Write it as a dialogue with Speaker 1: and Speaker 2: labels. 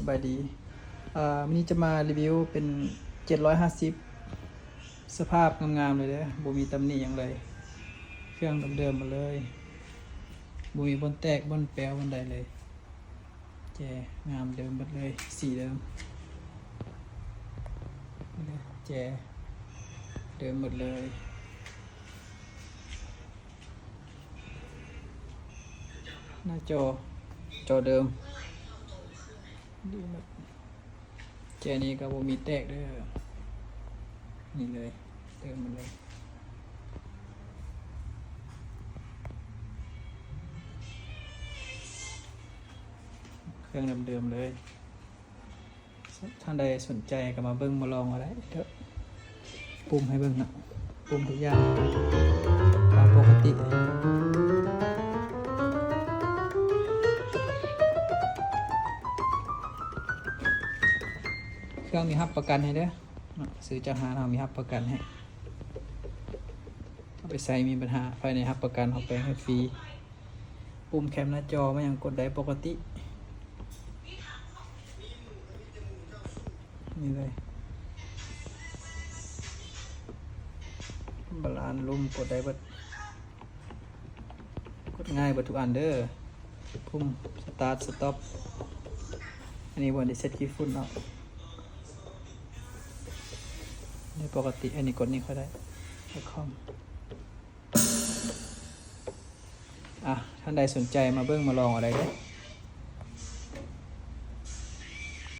Speaker 1: บายดีวันนี้จะมารีวิวเป็น750สภาพงามๆเลยเด้อบ่มีตำหนิอย่างเลยเครื่องเดิมๆมาเลยบ่มีบนแตกบนแปลวบนใดเลยแจงามเดิมหมดเลยสีเดิมแจเดิมหมดเลยหน้าจอเดิมดีมากแจนี้ก็บ่มีแตกเด้อนี่เลยเติมมันเลยเครื่องเดิมๆเลยท่านใดสนใจก็มาเบิ้งมาลองอะไรเถอะปุ่มให้เบิ้งนะปุ่มทุกอย่างตามปกติเครื่องมีรับประกันให้เด้อซื้อจากหาเรามีรับประกันให้เอาไปใส่มีปัญหาภายในรับประกันเอาไปให้ฟรีปุ่มแคมหน้าจอไม่ยังกดได้ปกตินี่เลยบาลานซ์ลุ่มกดได้เบิดกดง่ายเบิดทุกอันเด้อปุ่มสตาร์ทสต็อปอันนี้วันที่เซ็ตกี่ฝุ่นเนาะในปกติอันนี้กดนี่ก็ได้คอมท่านใดสนใจมาเบิ้งมาลองอะไรเด้อ